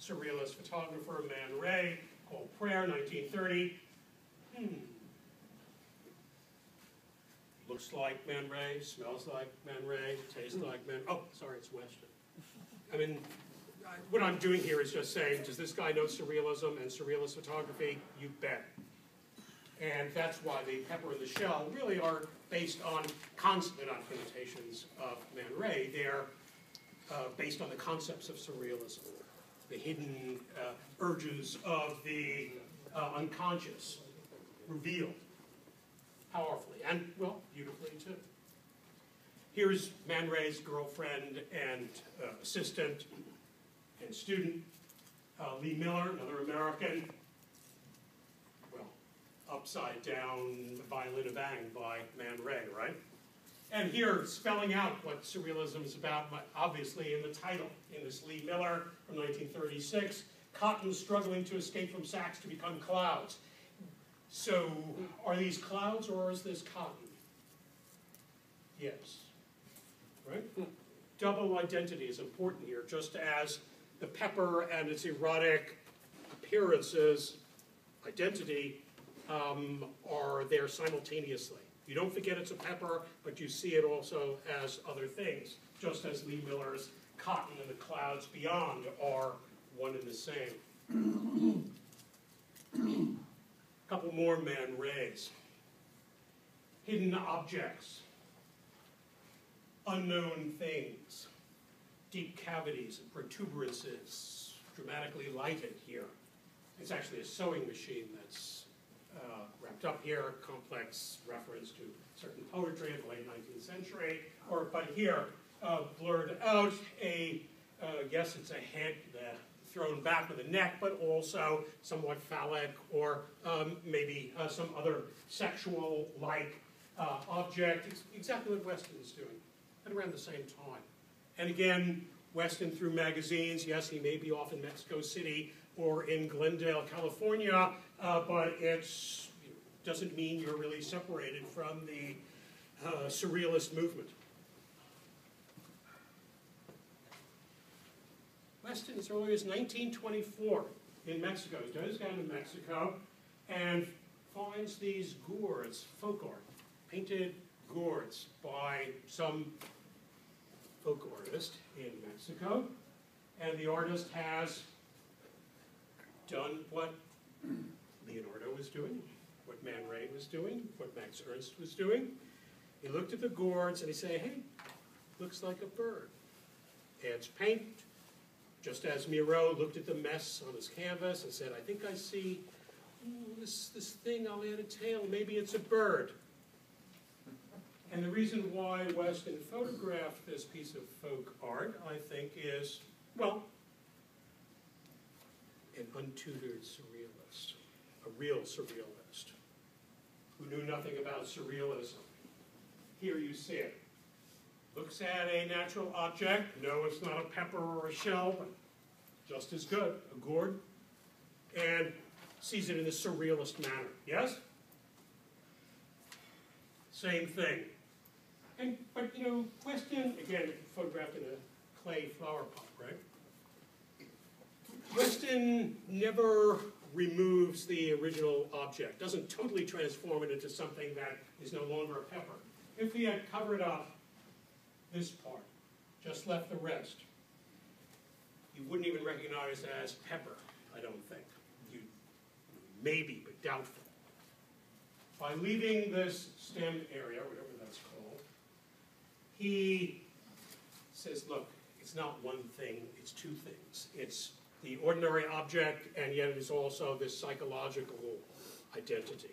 surrealist photographer Man Ray, called Prayer, 1930. Looks like Man Ray, smells like Man Ray, tastes like Man... Oh, sorry, it's Weston. I mean, what I'm doing here is just saying, does this guy know surrealism and surrealist photography? You bet. And that's why the pepper and the shell really are based on they're not imitations of Man Ray. They're based on the concepts of surrealism, the hidden urges of the unconscious revealed powerfully and, well, beautifully too. Here's Man Ray's girlfriend and assistant and student, Lee Miller, another American. Well, upside down violin bang by Man Ray, right? And here, spelling out what surrealism is about, obviously in the title, in this Lee Miller from 1936, cotton struggling to escape from sacks to become clouds. So, are these clouds or is this cotton? Yes. Right? Double identity is important here, just as the pepper and its erotic appearances, identity, are there simultaneously. You don't forget it's a pepper, but you see it also as other things, just as Lee Miller's cotton and the clouds beyond are one and the same. A couple more Man Rays. Hidden objects, unknown things, deep cavities and protuberances, dramatically lighted here. It's actually a sewing machine that's wrapped up here, complex reference to certain poetry of the late 19th century, but here, blurred out, yes, it's a head thrown back with a neck, but also somewhat phallic, or maybe some other sexual-like object, exactly what Weston is doing at around the same time. And again, Weston through magazines, yes, he may be off in Mexico City or in Glendale, California, but it doesn't mean you're really separated from the surrealist movement. Weston, as early as 1924 in Mexico, he goes down to Mexico and finds these gourds, folk art, painted gourds by some folk artist in Mexico, and the artist has done what Leonardo was doing, what Man Ray was doing, what Max Ernst was doing. He looked at the gourds and he said, hey, looks like a bird. Adds paint, just as Miro looked at the mess on his canvas and said, I think I see this thing, I'll add a tail, maybe it's a bird. And the reason why Weston photographed this piece of folk art, I think, is, well, an untutored surrealist, a real surrealist, who knew nothing about surrealism. Here you see it. Looks at a natural object. No, it's not a pepper or a shell, but just as good, a gourd, and sees it in a surrealist manner. Yes? Same thing. But, you know, Weston, again, photographed in a clay flower pot, right? Weston never removes the original object, doesn't totally transform it into something that is no longer a pepper. If he had covered up this part, just left the rest, you wouldn't even recognize it as pepper, I don't think. You maybe, but doubtful. By leaving this stem area, whatever that's called, he says, look, it's not one thing, it's two things. It's the ordinary object, and yet it is also this psychological identity.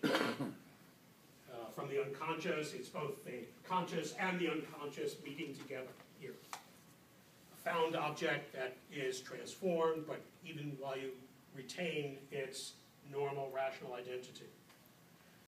From the unconscious, it's both the conscious and the unconscious meeting together here. A found object that is transformed, but even while you retain its normal, rational identity.